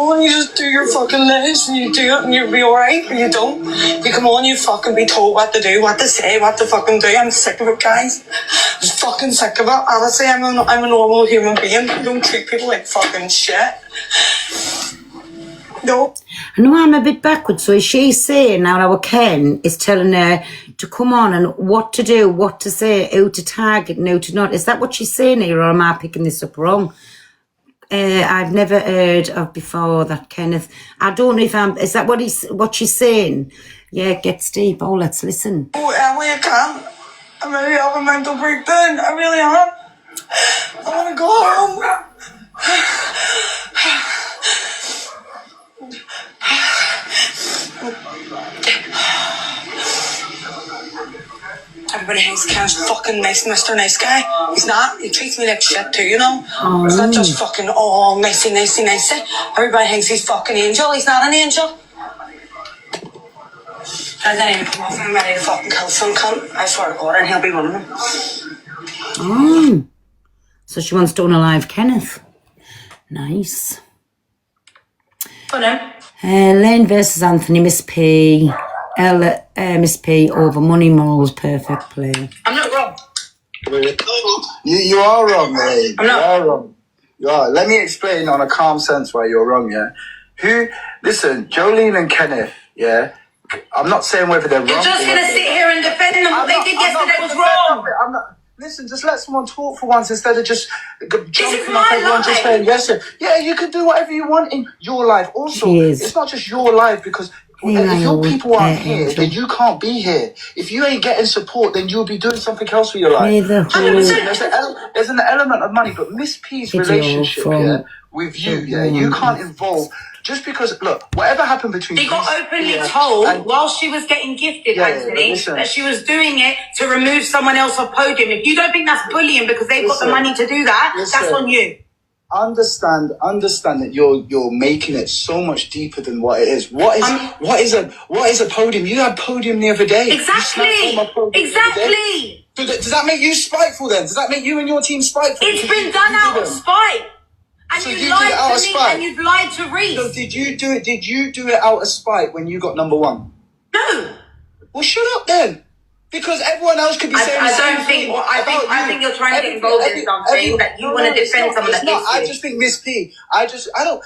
on, you just do your fucking list and you do it and you'll be alright, or you don't. You come on, you fucking be told what to do, what to say, what to fucking do. I'm sick of it, guys. I'm just fucking sick of it. Honestly, I'm a normal human being. I don't treat people like fucking shit. No. I know I'm a bit backwards, so is she saying now our Ken is telling her to come on and what to do, what to say, how to target, and how to not? Is that what she's saying here, or am I picking this up wrong? I've never heard of before that Kenneth. I don't know if is that what she's saying? Yeah, it gets deep. Oh, let's listen. Oh, Emily, I can't. I'm really having a mental breakdown. I really am. I want to go home. Everybody thinks Ken's fucking nice, Mr. Nice Guy. He's not. He treats me like shit too, you know? It's not just fucking, oh, nicey. Everybody thinks he's fucking angel. He's not an angel. I didn't even come off. I'm ready to fucking kill some cunt. I swear to God, and he'll be one of them. Oh. So she wants to unalive Kenneth. Nice. Go on. Lane versus Anthony, Miss P. Miss P over Money Morals, perfect play. I'm not wrong. You are wrong, mate. I'm not. You are wrong. You are. Let me explain on a calm sense why you're wrong, yeah? Listen, Jolene and Kenneth, yeah? I'm not saying whether they're wrong. You're just going to sit here and defend them. What they did yesterday was wrong. Listen, just let someone talk for once instead of just jumping my off everyone, life. just saying, yes, sir. Yeah, you can do whatever you want in your life. Also, it's not just your life, because if your people aren't here, then you can't be here. If you ain't getting support, then you'll be doing something else with your life. There's an element of money, but Miss P's relationship with you, you can't involve. Just because, look, whatever happened between They got openly told while she was getting gifted, Anthony, that she was doing it to remove someone else off podium. If you don't think that's bullying because they've got the money to do that, that's on you. Understand that you're making it so much deeper than what it is. What is a podium? You had podium the other day. Exactly. Does that make you spiteful then? Does that make you and your team spiteful? It's been done out of spite. And so you lied to me and you've lied to Reese. So did you do it out of spite when you got number one? No. Well, shut up then. Because everyone else could be saying the same thing. I think you're trying to get involved in something that you want to defend someone that is. I just think Miss P. I don't.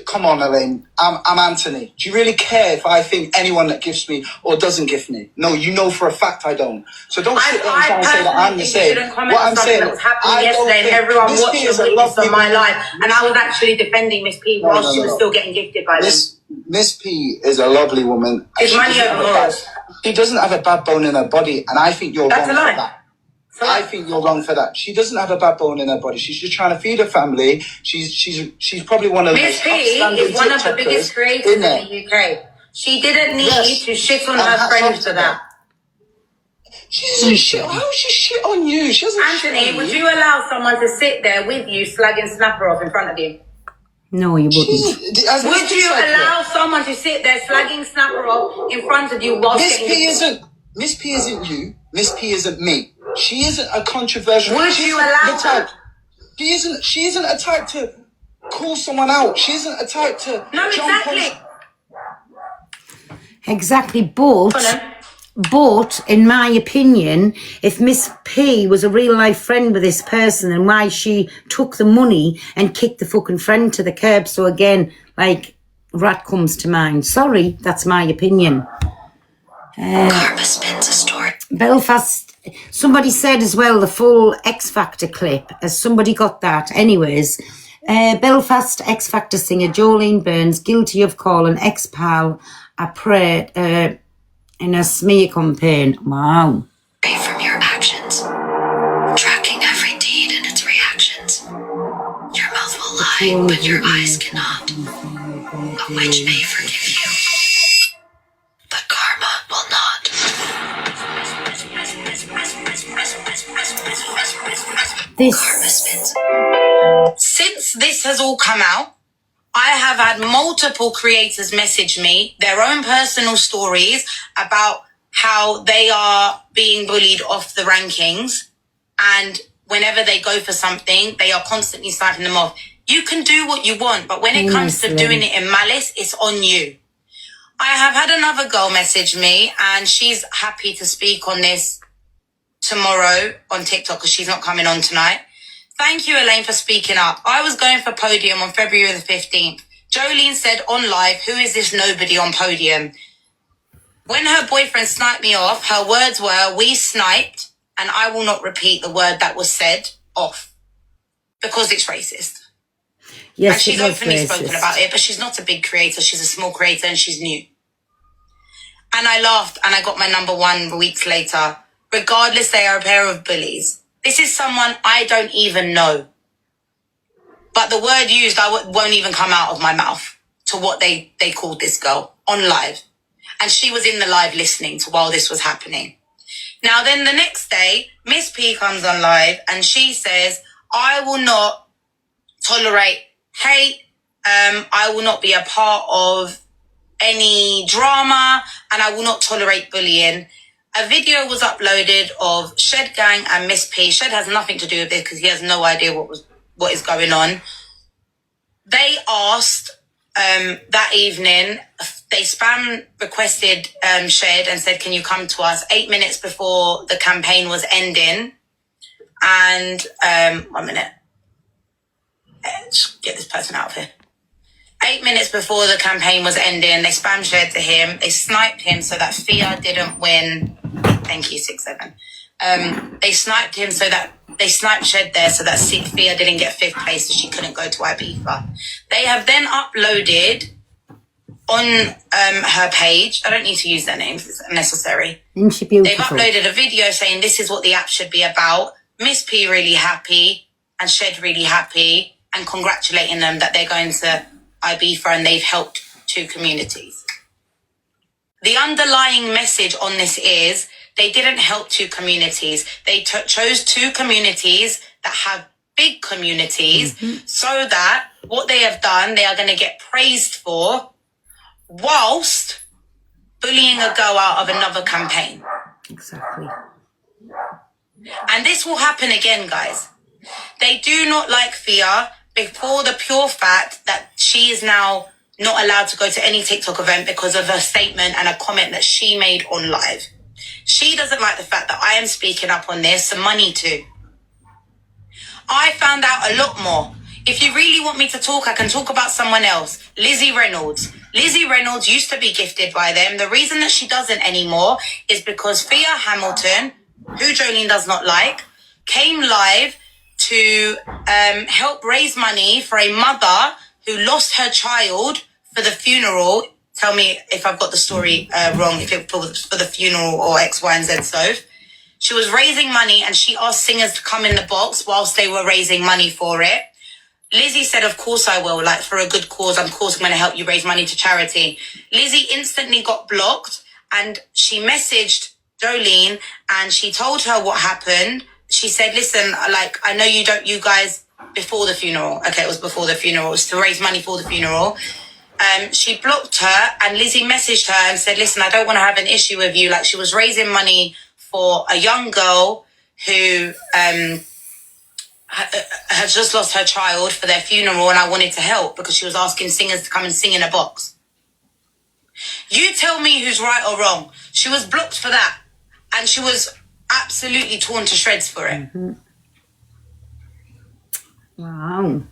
Come on, Elaine. I'm Anthony. Do you really care if I think anyone that gifts me or doesn't gift me? No, you know for a fact I don't. So don't sit there and try and say that I'm the same. What I'm saying that was happening yesterday and everyone watched the witness of my life, and I was actually defending Miss P while she was still getting gifted by them. Miss P is a lovely woman. It's money over morals. She doesn't have a bad bone in her body, and I think you're wrong for that. I think you're wrong for that. She doesn't have a bad bone in her body. She's just trying to feed her family. She's probably one of the Miss P is one of the biggest creators in the UK. She didn't need to shit on her friends for that. She doesn't shit. How would she shit on you? She doesn't Anthony, shit on would you allow someone to sit there with you slagging Snapper off in front of you? No, you wouldn't. Would you allow someone to sit there slagging Snapper off in front of you while Miss P isn't you. Miss P isn't me. She isn't a controversial. Would you allow her? She isn't a type to call someone out. She isn't a type to. No, exactly. Exactly, but in my opinion, if Miss P was a real life friend with this person, and why she took the money and kicked the fucking friend to the curb. So again, like, rat comes to mind. Sorry, that's my opinion. Karma spins a story. Belfast, somebody said as well, the full X Factor clip. Has somebody got that? Anyways, Belfast X Factor singer Jolene Burns guilty of calling ex-pal a prey in a smear campaign. Wow. From your actions, tracking every deed and its reactions. Your mouth will lie, but your eyes cannot. A witch may forgive you, but karma will not. Karma spins. Since this has all come out, I have had multiple creators message me their own personal stories about how they are being bullied off the rankings, and whenever they go for something, they are constantly sniping them off. You can do what you want, but when it comes to doing it in malice, it's on you. I have had another girl message me, and she's happy to speak on this tomorrow on TikTok because she's not coming on tonight. Thank you, Elaine, for speaking up. I was going for podium on February the 15th. Jolene said on live, who is this nobody on podium? When her boyfriend sniped me off, her words were, we sniped, and I will not repeat the word that was said, off. Because it's racist. Yes, and she's openly spoken about it, but she's not a big creator. She's a small creator and she's new. And I laughed and I got my number 1 weeks later. Regardless, they are a pair of bullies. This is someone I don't even know. But the word used, won't even come out of my mouth to what they called this girl on live. And she was in the live listening to while this was happening. Now then the next day, Miss P comes on live and she says, I will not tolerate hate. I will not be a part of any drama and I will not tolerate bullying. A video was uploaded of Shed Gang and Miss P. Shed has nothing to do with this because he has no idea what is going on. They asked that evening, they spam requested Shed and said, can you come to us 8 minutes before the campaign was ending? And 1 minute. Let's get this person out of here. 8 minutes before the campaign was ending, they spam shared to him. They sniped him so that Fia didn't win. Thank you, 6-7. They sniped him so that they sniped Shed there so that Fia didn't get 5th place, so she couldn't go to Ibiza. They have then uploaded on her page. I don't need to use their names; it's unnecessary. Isn't she beautiful? They've uploaded a video saying this is what the app should be about. Miss P really happy and Shed really happy and congratulating them that they're going to Ibiza and they've helped 2 communities. The underlying message on this is they didn't help 2 communities. They chose 2 communities that have big communities so that what they have done, they are going to get praised for whilst bullying a girl out of another campaign. Exactly. And this will happen again, guys. They do not like Fia before the pure fact that she is now not allowed to go to any TikTok event because of a statement and a comment that she made on live. She doesn't like the fact that I am speaking up on this, and money too. I found out a lot more. If you really want me to talk, I can talk about someone else. Lizzie Reynolds. Lizzie Reynolds used to be gifted by them. The reason that she doesn't anymore is because Fia Hamilton, who Jolene does not like, came live to help raise money for a mother who lost her child for the funeral. Tell me if I've got the story wrong, if it was for the funeral or X, Y, and Z. So she was raising money and she asked singers to come in the box whilst they were raising money for it. Lizzie said, of course I will, like for a good cause. Of course I'm going to help you raise money to charity. Lizzie instantly got blocked and she messaged Jolene and she told her what happened. She said, listen, like, I know you guys, before the funeral. Okay, it was before the funeral. It was to raise money for the funeral. She blocked her and Lizzie messaged her and said, listen, I don't want to have an issue with you. Like, she was raising money for a young girl who had just lost her child for their funeral and I wanted to help because she was asking singers to come and sing in a box. You tell me who's right or wrong. She was blocked for that and she was absolutely torn to shreds for it. Mm-hmm. Wow.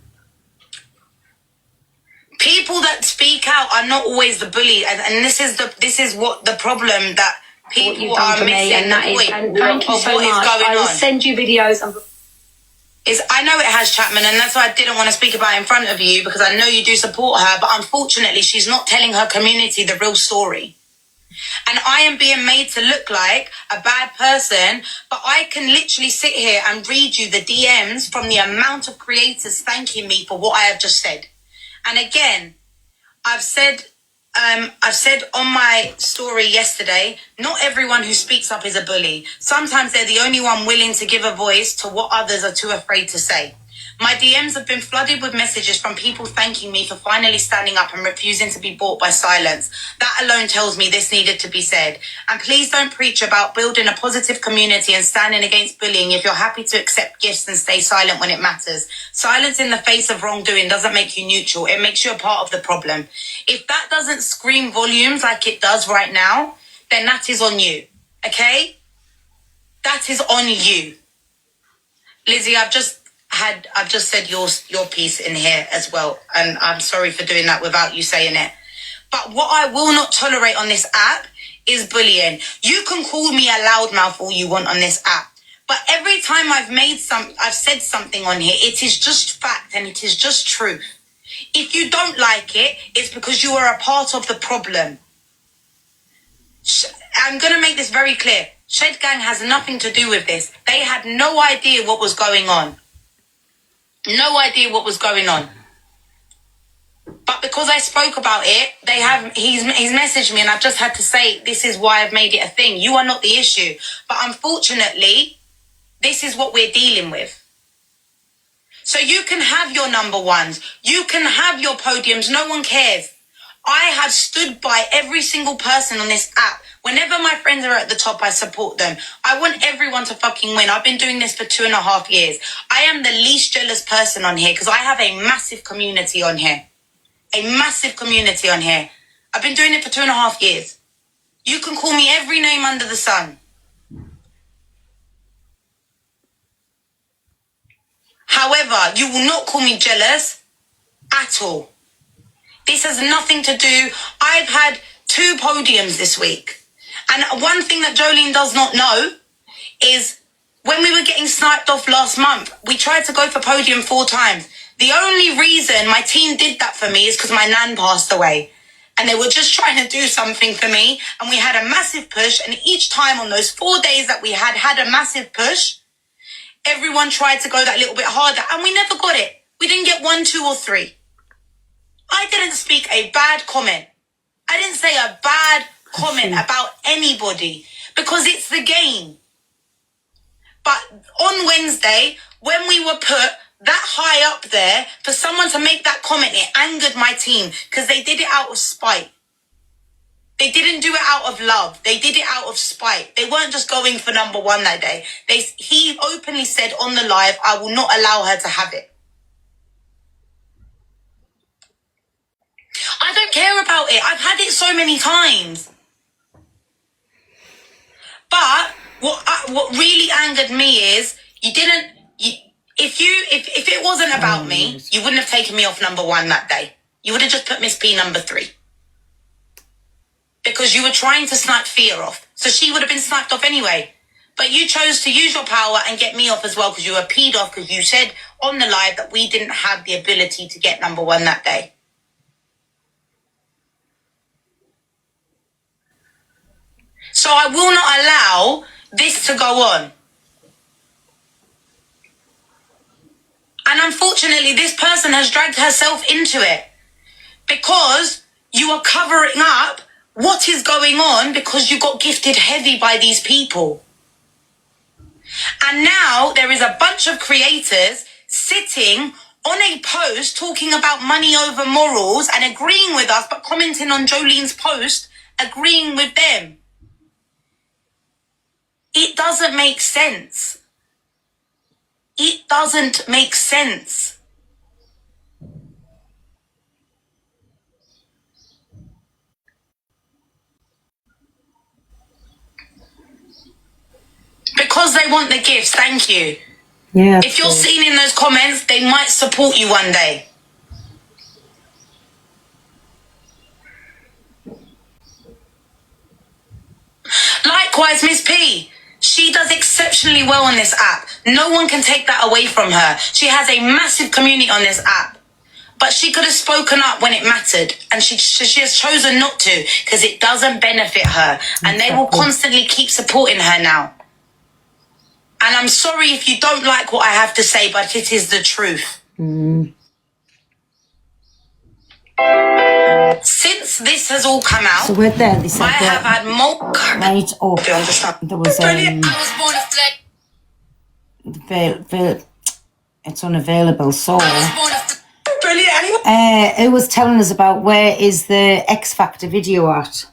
People that speak out are not always the bully, and this is what the problem that people are missing. And that is, and thank you so much. I will send you videos. I know it has, Chapman, and that's why I didn't want to speak about it in front of you because I know you do support her, but unfortunately she's not telling her community the real story. And I am being made to look like a bad person, but I can literally sit here and read you the DMs from the amount of creators thanking me for what I have just said. And again, I've said on my story yesterday, not everyone who speaks up is a bully. Sometimes they're the only one willing to give a voice to what others are too afraid to say. My DMs have been flooded with messages from people thanking me for finally standing up and refusing to be bought by silence. That alone tells me this needed to be said. And please don't preach about building a positive community and standing against bullying if you're happy to accept gifts and stay silent when it matters. Silence in the face of wrongdoing doesn't make you neutral. It makes you a part of the problem. If that doesn't scream volumes like it does right now, then that is on you. Okay? That is on you. Lizzie, I've just said your piece in here as well, and I'm sorry for doing that without you saying it. But what I will not tolerate on this app is bullying. You can call me a loudmouth all you want on this app, but every time I've said something on here, it is just fact and it is just truth. If you don't like it, it's because you are a part of the problem. I'm going to make this very clear. Shed Gang has nothing to do with this. They had no idea what was going on. No idea what was going on. But because I spoke about it, he's messaged me and I've just had to say, this is why I've made it a thing. You are not the issue. But unfortunately, this is what we're dealing with. So you can have your number ones. You can have your podiums. No one cares. I have stood by every single person on this app. Whenever my friends are at the top, I support them. I want everyone to fucking win. I've been doing this for 2.5 years. I am the least jealous person on here because I have a massive community on here. A massive community on here. I've been doing it for 2.5 years. You can call me every name under the sun. However, you will not call me jealous at all. This has nothing to do. I've had 2 podiums this week. And one thing that Jolene does not know is when we were getting sniped off last month, we tried to go for podium 4 times. The only reason my team did that for me is because my nan passed away. And they were just trying to do something for me. And we had a massive push. And each time on those 4 days that we had a massive push, everyone tried to go that little bit harder. And we never got it. We didn't get 1, 2, or 3. I didn't speak a bad comment. I didn't say a bad comment about anybody because it's the game. But on Wednesday, when we were put that high up there, for someone to make that comment, it angered my team because they did it out of spite. They didn't do it out of love. They did it out of spite. They weren't just going for number 1 that day. He openly said on the live, I will not allow her to have it. I don't care about it. I've had it so many times. But what really angered me is if it wasn't about me, you wouldn't have taken me off number 1 that day. You would have just put Miss P number 3. Because you were trying to snipe Fear off. So she would have been sniped off anyway. But you chose to use your power and get me off as well because you were peed off because you said on the live that we didn't have the ability to get number 1 that day. So I will not allow this to go on. And unfortunately, this person has dragged herself into it because you are covering up what is going on because you got gifted heavy by these people. And now there is a bunch of creators sitting on a post talking about money over morals and agreeing with us, but commenting on Jolene's post, agreeing with them. It doesn't make sense. It doesn't make sense. Because they want the gifts, thank you. Yeah. If you're seen in those comments, they might support you one day. Likewise, Miss P. She does exceptionally well on this app. No one can take that away from her. She has a massive community on this app. But she could have spoken up when it mattered. And she has chosen not to because it doesn't benefit her. And they will constantly keep supporting her now. And I'm sorry if you don't like what I have to say, but it is the truth. Since this has all come out, so with that, they said I have had more. Right up. Do you understand? There was I was born a it's unavailable. So, Brilliant. Anyway. who was telling us about where is the X Factor video at?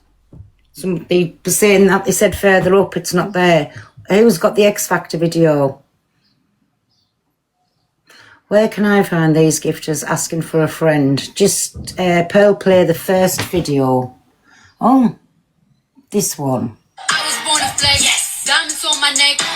Somebody was saying that, they said further up it's not there. Who's got the X Factor video? Where can I find these gifters asking for a friend? Just Pearl play the first video. Oh, this one. I was born to flex. Yes. Diamonds on my neck.